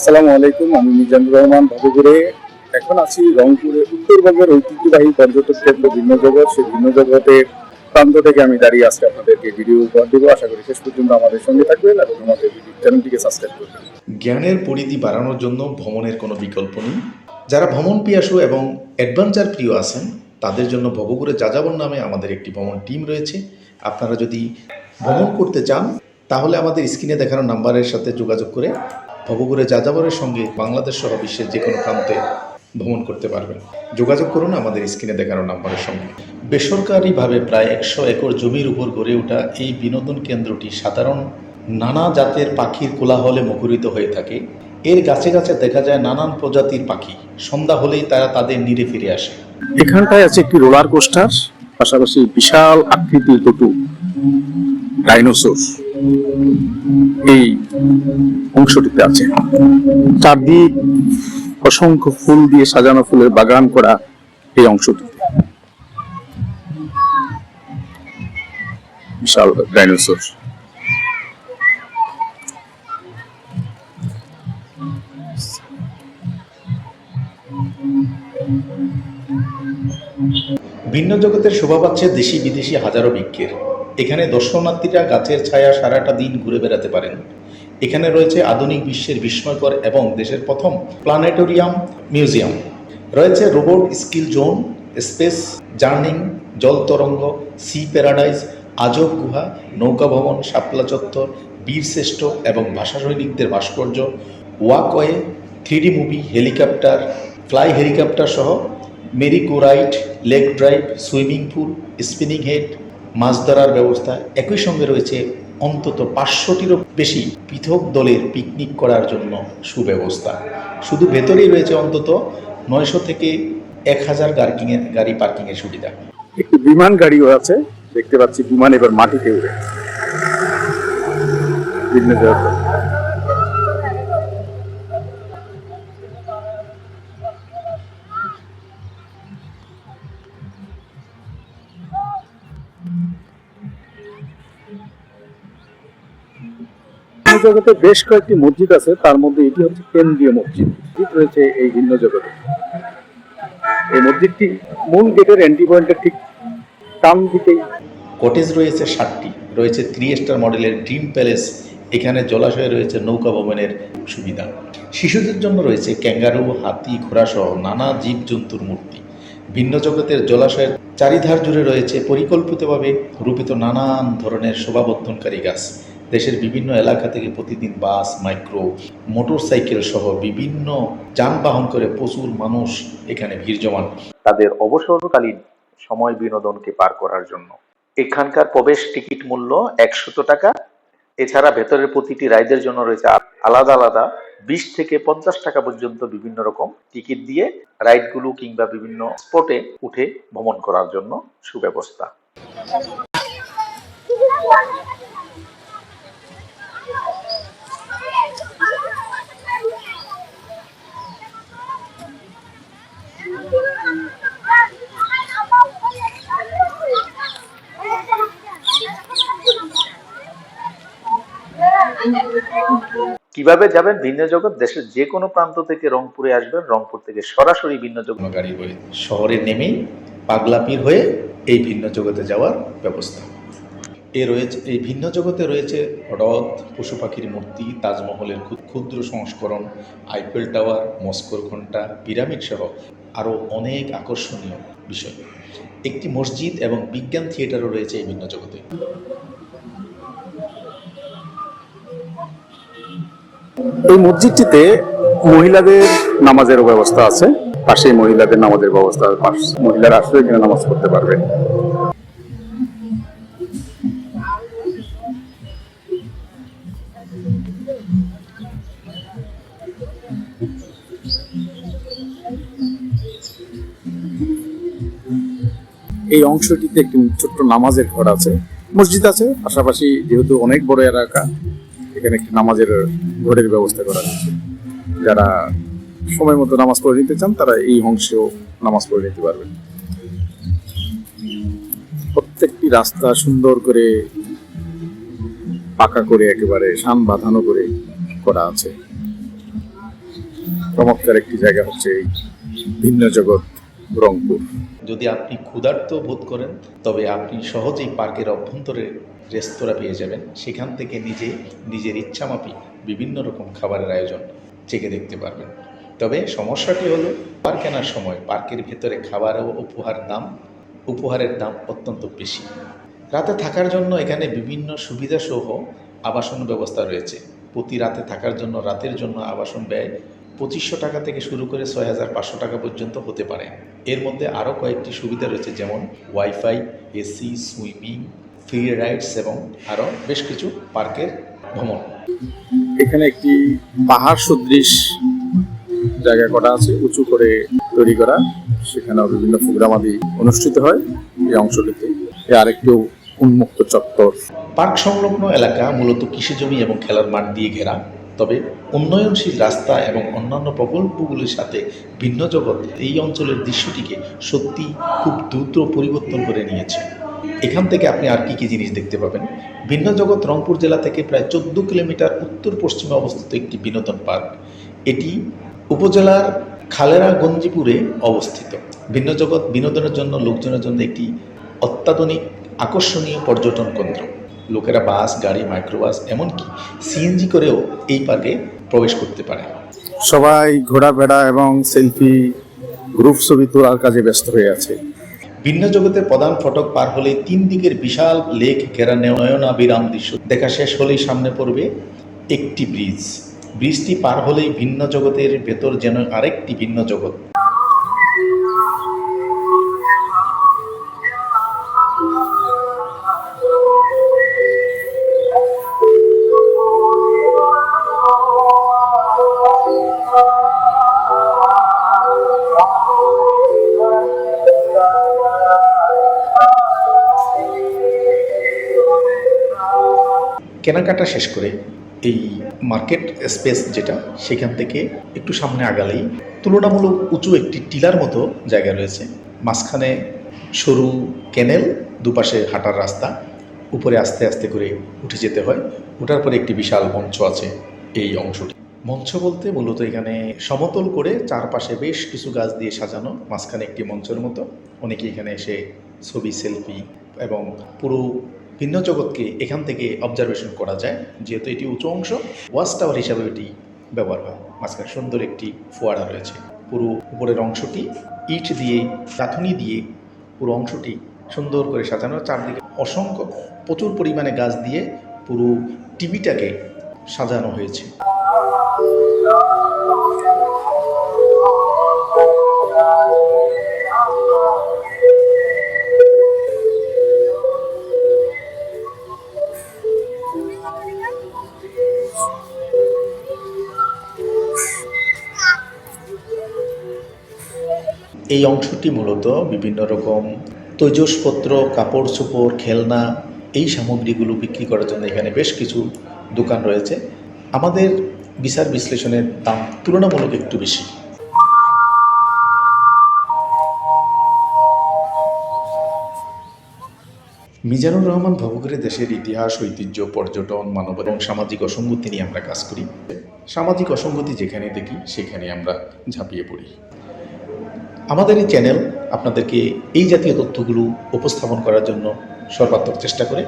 আসসালামু আলাইকুম, আমি মিজানুর রহমান বাবুগুড়ে। এখন আছি রংপুরে উত্তরবঙ্গের ঐতিহ্যবাহী পর্যটক কেন্দ্র ভিন্ন জগৎ। সেই ভিন্ন জগতের প্রান্ত থেকে আমি দাঁড়িয়ে আজকে আপনাদেরকে ভিডিও উপহার দেবো। আশা করি শেষ পর্যন্ত আমাদের সঙ্গে থাকবেন এবং আমাদের চ্যানেলটিকে সাবস্ক্রাইব করবেন। জ্ঞানের পরিধি বাড়ানোর জন্য ভ্রমণের কোনো বিকল্প নেই। যারা ভ্রমণ পিয়াসু এবং অ্যাডভেঞ্চার প্রিয় আছেন তাদের জন্য ভবঘুরে যাযাবর নামে আমাদের একটি ভ্রমণ টিম রয়েছে। আপনারা যদি ভ্রমণ করতে চান তাহলে আমাদের স্ক্রিনে দেখানো নাম্বারের সাথে যোগাযোগ করে ভবঘুরে যাযাবরের সঙ্গে বাংলাদেশ সহ বিশ্বের যে কোনো প্রান্তে ভ্রমণ করতে পারবেন। যোগাযোগ করুন আমাদের স্ক্রিনে দেখানো নাম্বারের সঙ্গে। বেসরকারিভাবে প্রায় 100 একর জমির উপর গড়ে ওঠা এই বিনোদন কেন্দ্রটি সাধারণ নানা জাতের পাখির কোলাহলে মুখরিত হয়ে থাকে। এর গাছে গাছে দেখা যায় নানান প্রজাতির পাখি। সন্ধ্যা হলেই তারা তাদের নিরে ফিরে আসে। এখানটায় আছে একটি রোলার কোস্টার, পাশাপাশি বিশাল আকৃতির দুটো ডাইনোসর এই অংশটিতে আছে। চারদিক অসংখ্য ফুল দিয়ে সাজানো, ফুলের বাগান করা এই অংশটিতে বিশাল ডাইনোসর। ভিন্ন জগতের শোভা পাচ্ছে দেশি বিদেশি হাজারো বৃক্ষের। এখানে দর্শনার্থীরা গাছের ছায়া সারাটা দিন ঘুরে বেড়াতে পারেন। এখানে রয়েছে আধুনিক বিশ্বের বিস্ময়কর এবং দেশের প্রথম প্ল্যানেটোরিয়াম মিউজিয়াম। রয়েছে robot skill zone, space journeying, জল তরঙ্গ, সি প্যারাডাইজ, আজব গুহা, নৌকা ভবন, শাপলা চত্বর, বীরশ্রেষ্ঠ এবং ভাষা সৈনিকদের ভাস্কর্য, walkway, 3D movie, helicopter, fly helicopter সহ merry go ride, lake drive, swimming pool, spinning head, মাছ ধরার ব্যবস্থা। একই সঙ্গে রয়েছে অন্তত 500টিরও বেশি পৃথক দলের পিকনিক করার জন্য সুব্যবস্থা। শুধু ভেতরেই রয়েছে অন্তত 900 থেকে 1000 গাড়ি পার্কিংয়ের সুবিধা। একটি বিমান গাড়িও আছে, দেখতে পাচ্ছি বিমান এবার মাটিতে উড়ে ভিন্ন জগতে। জগতে বেশ কয়েকটি মসজিদ আছে, তার মধ্যে এটি হচ্ছে কেন্দ্রীয় মসজিদ রয়েছে এই ভিন্ন জগতে। এই মসজিদটি মূল গেটের এন্ট্রি পয়েন্টের ঠিক ডান দিকেই। কটেজ রয়েছে 60টি, রয়েছে 3 স্টার মডেলের ড্রিম প্যালেস। এখানে জলাশয়ে রয়েছে নৌকা ভবনের সুবিধা। শিশুদের জন্য রয়েছে ক্যাঙ্গারু, হাতি, ঘোড়া সহ নানা জীবজন্তুর মূর্তি। ভিন্ন জগতের জলাশয়ের চারিধার জুড়ে রয়েছে পরিকল্পিতভাবে রূপিত নানান ধরনের শোভাবর্ধনকারী গাছ। দেশের বিভিন্ন এলাকা থেকে প্রতিদিন বাস, মাইক্রো, মোটরসাইকেল সহ বিভিন্ন যানবাহন করে প্রচুর মানুষ এখানে ভিড় জমান তাদের অবসরকালীন সময় বিনোদনকে পার করার জন্য। এখানকার প্রবেশ টিকিট মূল্য 100 টাকা। এছাড়া ভেতরের প্রতিটি রাইডের জন্য রয়েছে আলাদা আলাদা 20 থেকে 50 টাকা পর্যন্ত বিভিন্ন রকম টিকিট দিয়ে রাইডগুলো কিংবা বিভিন্ন স্পটে উঠে ভ্রমণ করার জন্য সুব্যবস্থা। কিভাবে যাবেন ভিন্ন জগৎ? দেশের যে কোনো প্রান্ত থেকে রংপুরে আসবেন, রংপুর থেকে সরাসরি ভিন্ন জগৎ গাড়ি হয়ে শহরে নেমেই পাগলাপীর হয়ে এই ভিন্ন জগতে যাওয়ার ব্যবস্থা। এই ভিন্ন জগতে রয়েছে হ্রদ, পশু পাখির মূর্তি, তাজমহলের ক্ষুদ্র সংস্করণ, আইফেল টাওয়ার, মস্কোর ঘণ্টা, পিরামিড সহ আরও অনেক আকর্ষণীয় বিষয়। একটি মসজিদ এবং বিজ্ঞান থিয়েটারও রয়েছে এই ভিন্ন জগতে। এই মসজিদটিতে মহিলাদের নামাজেরও ব্যবস্থা আছে। পাশে মহিলাদের নামাজের ব্যবস্থা, মহিলারা আসলে এখানে নামাজ পড়তে পারবে। এই অংশটিতে একটি ছোট্ট নামাজের ঘর আছে, মসজিদ আছে পাশাপাশি। যেহেতু অনেক বড় এলাকা, এখানে একটি নামাজের ঘরের ব্যবস্থা করা হয়েছে। যারা সময় মতো নামাজ পড়ে নিতে চান তারা এই অংশেও নামাজ পড়ে নিতে পারবেন। প্রত্যেকটি রাস্তা সুন্দর করে পাকা করে একেবারে শান বাঁধানো করে করা আছে। চমৎকার একটি জায়গা হচ্ছে এই ভিন্ন জগৎ রংপুর। যদি আপনি ক্ষুধার্ত বোধ করেন তবে আপনি সহজেই পার্কের অভ্যন্তরে রেস্তোরাঁ পেয়ে যাবেন। সেখান থেকে নিজের ইচ্ছামাফিক বিভিন্ন রকম খাবারের আয়োজন চেখে দেখতে পারবেন। তবে সমস্যাটি হলো খাবার কেনার সময় পার্কের ভেতরে খাবার ও উপহারের দাম অত্যন্ত বেশি। রাতে থাকার জন্য এখানে বিভিন্ন সুবিধাসহ আবাসন ব্যবস্থা রয়েছে। প্রতি রাতে থাকার জন্য রাতের জন্য আবাসন ব্যয় 2500 টাকা থেকে শুরু করে 6500 টাকা পর্যন্ত হতে পারে। এর মধ্যে আরও কয়েকটি সুবিধা রয়েছে, যেমন wifi, AC, swimming, free rides এবং আরও বেশ কিছু পার্কের ভ্রমণ। এখানে একটি পাহাড় সদৃশ জায়গা করা আছে, উঁচু করে তৈরি করা, সেখানেও বিভিন্ন প্রোগ্রাম আদি অনুষ্ঠিত হয় এই অংশটিতে। আরেকটু উন্মুক্ত চত্বর। পার্ক সংলগ্ন এলাকা মূলত কৃষিজমি এবং খেলার মাঠ দিয়ে ঘেরা। তবে উন্নয়নশীল রাস্তা এবং অন্যান্য প্রকল্পগুলির সাথে ভিন্ন জগৎ এই অঞ্চলের দৃশ্যটিকে সত্যি খুব দ্রুত পরিবর্তন করে নিয়েছে। এখান থেকে আপনি আর কি জিনিস দেখতে পাবেন? ভিন্ন জগৎ রংপুর জেলা থেকে প্রায় 14 কিলোমিটার উত্তর পশ্চিমে অবস্থিত একটি বিনোদন পার্ক। এটি উপজেলার খালেরা গঞ্জিপুরে অবস্থিত। ভিন্ন জগৎ বিনোদনের জন্য লোকজনের জন্য একটি অত্যাধুনিক আকর্ষণীয় পর্যটন কেন্দ্র। লোকেরা বাস, গাড়ি, মাইক্রোবাস, এমনকি সিএনজি করেও এই পার্কে প্রবেশ করতে পারে। সবাই ঘোরাফেরা এবং সেলফি গ্রুপ ছবি তোলার কাজে ব্যস্ত হয়ে আছে। ভিন্ন জগতের প্রধান ফটক পার হলেই 3 দিকের বিশাল লেক ঘেরা নয়নাভিরাম দৃশ্য দেখা শেষ হলেই সামনে পড়বে একটি ব্রিজ। ব্রিজটি পার হলেই ভিন্ন জগতের ভেতর যেন আরেকটি ভিন্ন জগৎ। কেনাকাটা শেষ করে এই মার্কেট স্পেস যেটা, সেখান থেকে একটু সামনে আগালেই তুলনামূলক উঁচু একটি টিলার মতো জায়গা রয়েছে। মাঝখানে সরু ক্যানেল, দুপাশে হাঁটার রাস্তা, উপরে আস্তে আস্তে করে উঠে যেতে হয়। ওঠার পরে একটি বিশাল মঞ্চ আছে এই অংশটি। মঞ্চ বলতে মূলত এখানে সমতল করে চারপাশে বেশ কিছু গাছ দিয়ে সাজানো, মাঝখানে একটি মঞ্চের মতো। অনেকে এখানে এসে ছবি, সেলফি এবং পুরো ভিন্ন জগৎকে এখান থেকে অবজারভেশন করা যায়। যেহেতু এটি উঁচু অংশ, ওয়াচ টাওয়ার হিসাবে এটি ব্যবহার হয়। মাঝখানে সুন্দর একটি ফোয়ারা রয়েছে। পুরো উপরের অংশটি ইট দিয়ে, গাঁথুনি দিয়ে পুরো অংশটি সুন্দর করে সাজানো। চারদিকে অসংখ্য প্রচুর পরিমাণে গাছ দিয়ে পুরো টিভিটাকে সাজানো হয়েছে। এই অংশটি মূলত বিভিন্ন রকম তৈজসপত্র, কাপড় চোপড়, খেলনা, এই সামগ্রীগুলো বিক্রি করার জন্য এখানে বেশ কিছু দোকান রয়েছে। আমাদের বিচার বিশ্লেষণের দাম তুলনামূলক একটু বেশি। মিজানুর রহমান ভবঘুরে দেশের ইতিহাস, ঐতিহ্য, পর্যটন, মানব এবং সামাজিক অসঙ্গতি নিয়ে আমরা কাজ করি। সামাজিক অসঙ্গতি যেখানে দেখি সেখানে আমরা ঝাঁপিয়ে পড়ি। আমাদের এই চ্যানেল আপনাদেরকে এই জাতীয় তথ্যগুলো উপস্থাপন করার জন্য সর্বাত্মক চেষ্টা করে।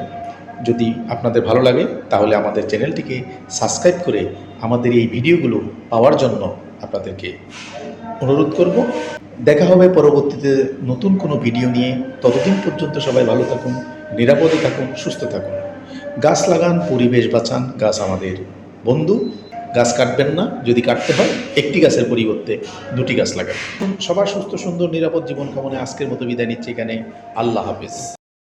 যদি আপনাদের ভালো লাগে তাহলে আমাদের চ্যানেলটিকে সাবস্ক্রাইব করে আমাদের এই ভিডিওগুলো পাওয়ার জন্য আপনাদেরকে অনুরোধ করব। দেখা হবে পরবর্তীতে নতুন কোনো ভিডিও নিয়ে। ততদিন পর্যন্ত সবাই ভালো থাকুন, নিরাপদে থাকুন, সুস্থ থাকুন। গাছ লাগান, পরিবেশ বাঁচান। গাছ আমাদের বন্ধু। গাছ কাটবেন না, যদি কাটতে হয় একটি গাছের পরিবর্তে 2টি গাছ লাগান। সবার সুস্থ, সুন্দর, নিরাপদ জীবন কামনায় আজকের মতো বিদায় নিচ্ছি এখানে। আল্লাহ হাফেজ।